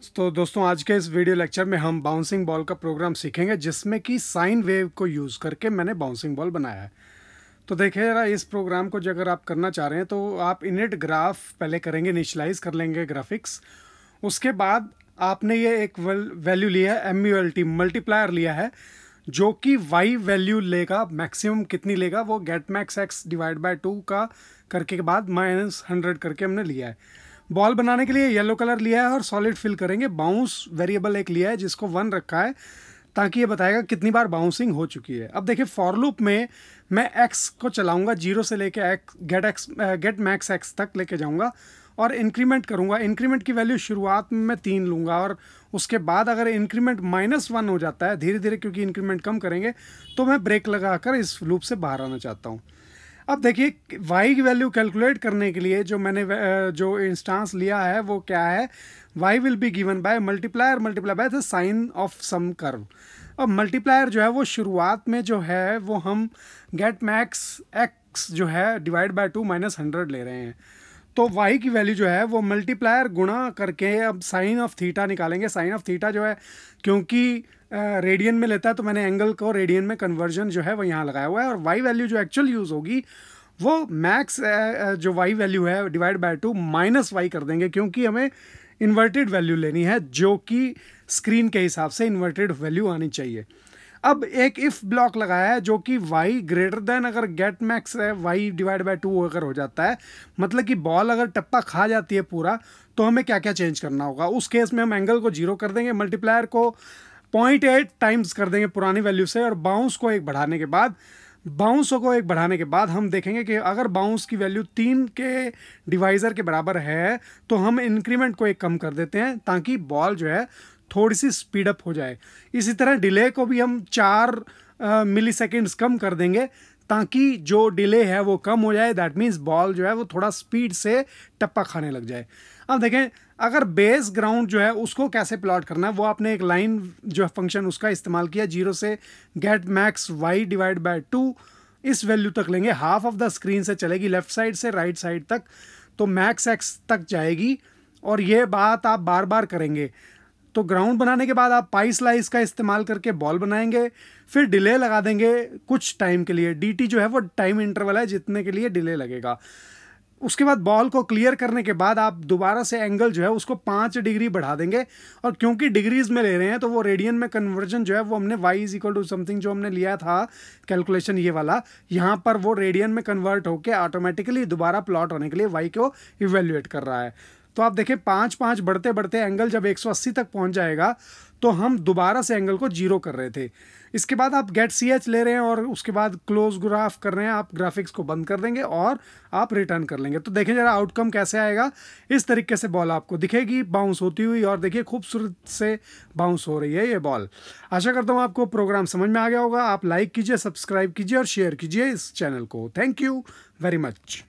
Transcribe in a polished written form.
तो दोस्तों आज के इस वीडियो लेक्चर में हम बाउंसिंग बॉल का प्रोग्राम सीखेंगे जिसमें कि साइन वेव को यूज़ करके मैंने बाउंसिंग बॉल बनाया है। तो देखिए ज़रा इस प्रोग्राम को जो अगर आप करना चाह रहे हैं तो आप इनिट ग्राफ पहले करेंगे, इनिशलाइज कर लेंगे ग्राफिक्स। उसके बाद आपने ये एक वैल्यू लिया है MULT मल्टीप्लायर लिया है जो कि y वैल्यू लेगा, मैक्सिमम कितनी लेगा वो get max x divide by 2 का करके के बाद -100 करके हमने लिया है। बॉल बनाने के लिए येलो कलर लिया है और सॉलिड फिल करेंगे। बाउंस वेरिएबल एक लिया है जिसको 1 रखा है ताकि ये बताएगा कितनी बार बाउंसिंग हो चुकी है। अब देखिए फॉर लूप में मैं x को चलाऊंगा 0 से लेके गेट मैक्स x तक लेके जाऊंगा और इंक्रीमेंट करूंगा। इंक्रीमेंट की वैल्यू शुरुआत में मैं 3 लूंगा और उसके बाद अगर इंक्रीमेंट -1 हो जाता है धीरे धीरे, क्योंकि इंक्रीमेंट कम करेंगे, तो मैं ब्रेक लगाकर इस लूप से बाहर आना चाहता हूँ। अब देखिए y की वैल्यू कैलकुलेट करने के लिए जो मैंने जो इंस्टांस लिया है वो क्या है, y will be given by multiplier by the sine of some curve. अब मल्टीप्लायर जो है वो शुरुआत में जो है वो हम गेट मैक्स x जो है डिवाइड बाय 2 -100 ले रहे हैं। तो y की वैल्यू जो है वो मल्टीप्लायर गुणा करके अब साइन ऑफ थीटा निकालेंगे। साइन ऑफ थीटा जो है क्योंकि रेडियन में लेता है तो मैंने एंगल को रेडियन में कन्वर्जन जो है वो यहाँ लगाया हुआ है। और y वैल्यू जो एक्चुअल यूज़ होगी वो मैक्स जो y वैल्यू है डिवाइड बाय 2 -y कर देंगे, क्योंकि हमें इन्वर्टेड वैल्यू लेनी है जो कि स्क्रीन के हिसाब से इन्वर्टेड वैल्यू आनी चाहिए। अब एक इफ़ ब्लॉक लगाया है जो कि y ग्रेटर देन अगर गेट मैक्स है y डिवाइड बाय 2 अगर हो जाता है, मतलब कि बॉल अगर टप्पा खा जाती है पूरा, तो हमें क्या क्या चेंज करना होगा। उस केस में हम एंगल को 0 कर देंगे, मल्टीप्लायर को 0.8 टाइम्स कर देंगे पुरानी वैल्यू से, और बाउंस को एक बढ़ाने के बाद हम देखेंगे कि अगर बाउंस की वैल्यू 3 के डिवाइज़र के बराबर है तो हम इंक्रीमेंट को एक कम कर देते हैं ताकि बॉल जो है थोड़ी सी स्पीड अप हो जाए। इसी तरह डिले को भी हम 4 मिलीसेकंड्स कम कर देंगे ताकि जो डिले है वो कम हो जाए। दैट मीन्स बॉल जो है वो थोड़ा स्पीड से टप्पा खाने लग जाए। अब देखें अगर बेस ग्राउंड जो है उसको कैसे प्लॉट करना है, वो आपने एक लाइन जो है फंक्शन उसका इस्तेमाल किया, 0 से get max y divide by 2 इस वैल्यू तक लेंगे। हाफ ऑफ द स्क्रीन से चलेगी, लेफ्ट साइड से राइट साइड तक, तो मैक्स x तक जाएगी। और ये बात आप बार बार करेंगे। तो ग्राउंड बनाने के बाद आप पाई स्लाइस का इस्तेमाल करके बॉल बनाएंगे, फिर डिले लगा देंगे कुछ टाइम के लिए। dt जो है वो टाइम इंटरवल है जितने के लिए डिले लगेगा। उसके बाद बॉल को क्लियर करने के बाद आप दोबारा से एंगल जो है उसको 5 डिग्री बढ़ा देंगे, और क्योंकि डिग्रीज में ले रहे हैं तो वो रेडियन में कन्वर्जन जो है वो हमने y is equal to something जो हमने लिया था कैलकुलेशन ये वाला, यहाँ पर वो रेडियन में कन्वर्ट होकर ऑटोमेटिकली दोबारा प्लॉट होने के लिए y को इवेल्युएट कर रहा है। तो आप देखें 5 बढ़ते बढ़ते एंगल जब 180 तक पहुंच जाएगा तो हम दोबारा से एंगल को 0 कर रहे थे। इसके बाद आप गेट CH ले रहे हैं और उसके बाद क्लोज ग्राफ कर रहे हैं, आप ग्राफिक्स को बंद कर देंगे और आप रिटर्न कर लेंगे। तो देखें जरा आउटकम कैसे आएगा। इस तरीके से बॉल आपको दिखेगी बाउंस होती हुई, और देखिए खूबसूरत से बाउंस हो रही है ये बॉल। आशा करता हूँ आपको प्रोग्राम समझ में आ गया होगा। आप लाइक कीजिए, सब्सक्राइब कीजिए और शेयर कीजिए इस चैनल को। Thank you very much.